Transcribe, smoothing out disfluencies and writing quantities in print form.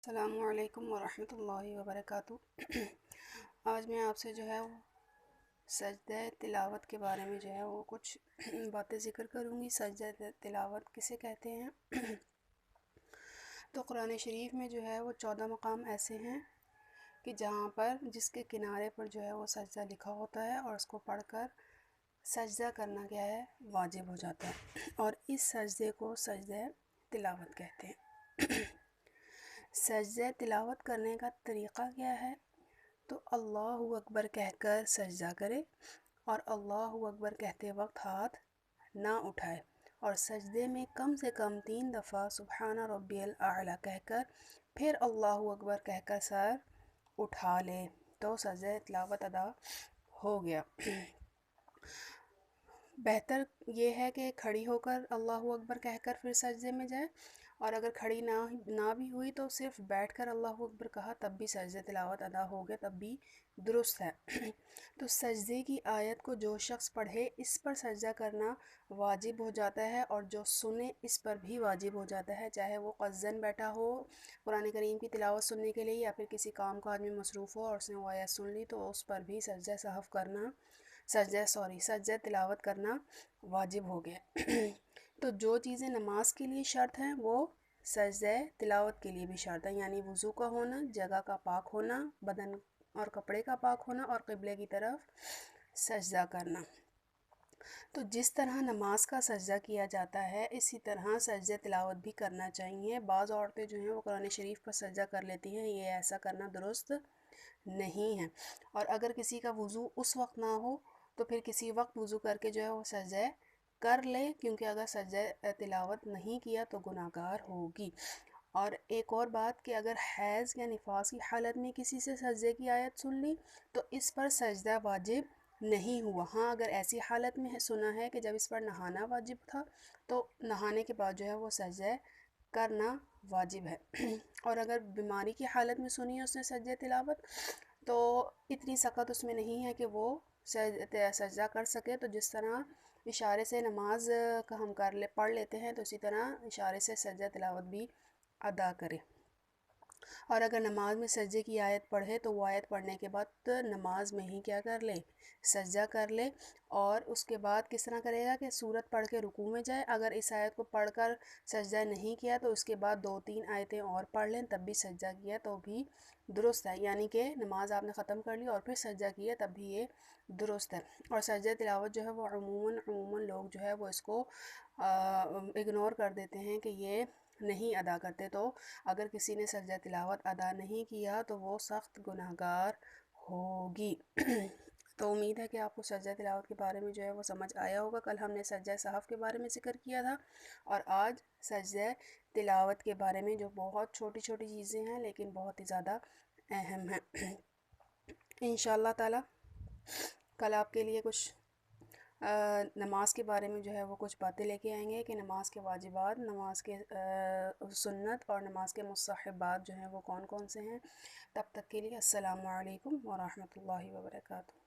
السلام علیکم ورحمۃ اللہ وبرکاتہ۔ آج میں آپ سے جو ہے وہ سجدہ تلاوت کے بارے میں جو ہے وہ کچھ باتیں ذکر کروں گی۔ سجدہ تلاوت کسے کہتے ہیں؟ تو قرآن شریف میں جو ہے وہ 14 مقام ایسے ہیں کہ جہاں پر جس کے کنارے پر جو ہے وہ سجدہ لکھا ہوتا ہے اور اس کو پڑھ کر سجدہ کرنا کیا ہے، واجب ہو جاتا ہے، اور اس سجدے کو سجدہ تلاوت کہتے ہیں۔ سجدہ تلاوت کرنے کا طریقہ کیا ہے؟ تو اللہ اکبر کہہ کر سجدہ کرے، اور اللہ اکبر کہتے وقت ہاتھ نہ اٹھائے، اور سجدے میں کم سے کم 3 دفعہ سبحان ربی الاعلیٰ کہہ کر پھر اللہ اکبر کہہ کر سر اٹھا لے تو سجدہ تلاوت ادا ہو گیا۔ بہتر یہ ہے کہ کھڑی ہو کر اللہ اکبر کہہ کر پھر سجدے میں جائے، اور اگر کھڑی نہ بھی ہوئی تو صرف بیٹھ کر اللہ اکبر کہا تب بھی سجدہ تلاوت ادا ہو گیا، تب بھی درست ہے۔ تو سجدے کی آیت کو جو شخص پڑھے اس پر سجدہ کرنا واجب ہو جاتا ہے، اور جو سنے اس پر بھی واجب ہو جاتا ہے، چاہے وہ قصداً بیٹھا ہو قرآن کریم کی تلاوت سننے کے لیے، یا پھر کسی کام کاج میں مصروف ہو اور اس نے وہ آیت سن لی تو اس پر بھی سجدہ تلاوت کرنا واجب ہو گیا۔ تو جو چیزیں نماز کے لیے شرط ہیں وہ سجدہ تلاوت کے لیے بھی شرط ہے، یعنی وضو کا ہونا، جگہ کا پاک ہونا، بدن اور کپڑے کا پاک ہونا، اور قبلے کی طرف سجدہ کرنا۔ تو جس طرح نماز کا سجدہ کیا جاتا ہے اسی طرح سجدہ تلاوت بھی کرنا چاہیے۔ بعض عورتیں جو ہیں وہ قرآن شریف پر سجدہ کر لیتی ہیں، یہ ایسا کرنا درست نہیں ہے، اور اگر کسی کا وضو اس وقت نہ ہو تو پھر کسی وقت وضو کر کے جو ہے وہ سجدہ کر لے، کیونکہ اگر سجدہ تلاوت نہیں کیا تو گناہ گار ہوگی۔ اور ایک اور بات کہ اگر حیض یا نفاس کی حالت میں کسی سے سجدے کی آیت سن لی تو اس پر سجدہ واجب نہیں ہوا۔ ہاں، اگر ایسی حالت میں سنا ہے کہ جب اس پر نہانا واجب تھا تو نہانے کے بعد جو ہے وہ سجدہ کرنا واجب ہے۔ اور اگر بیماری کی حالت میں سنی ہے اس نے سجدہ تلاوت تو اتنی سخت اس میں نہیں ہے کہ وہ سجدہ کر سکے، تو جس طرح اشارے سے نماز کا ہم پڑھ لیتے ہیں تو اسی طرح اشارے سے سجدہ تلاوت بھی ادا کرے۔ اور اگر نماز میں سجدے کی آیت پڑھے تو وہ آیت پڑھنے کے بعد نماز میں ہی کیا کر لے، سجدہ کر لے، اور اس کے بعد کس طرح کرے گا کہ سورت پڑھ کے رکوع میں جائے۔ اگر اس آیت کو پڑھ کر سجدہ نہیں کیا تو اس کے بعد 2-3 آیتیں اور پڑھ لیں تب بھی سجدہ کیا تو بھی درست ہے، یعنی کہ نماز آپ نے ختم کر لی اور پھر سجدہ کیا تب بھی یہ درست ہے۔ اور سجدہ تلاوت جو ہے وہ عموماً لوگ جو ہے وہ اس کو اگنور کر دیتے ہیں کہ یہ نہیں ادا کرتے، تو اگر کسی نے سجدہ تلاوت ادا نہیں کیا تو وہ سخت گناہ گار ہوگی۔ تو امید ہے کہ آپ کو سجدہ تلاوت کے بارے میں جو ہے وہ سمجھ آیا ہوگا۔ کل ہم نے سجدہ صحف کے بارے میں ذکر کیا تھا، اور آج سجدہ تلاوت کے بارے میں، جو بہت چھوٹی چھوٹی چیزیں ہیں لیکن بہت ہی زیادہ اہم ہیں۔ انشاءاللہ تعالی کل آپ کے لیے کچھ نماز کے بارے میں جو ہے وہ کچھ باتیں لے کے آئیں گے کہ نماز کے واجبات، نماز کے سنت اور نماز کے مستحبات جو ہیں وہ کون کون سے ہیں۔ تب تک کے لیے السلام علیکم ورحمۃ اللہ وبرکاتہ۔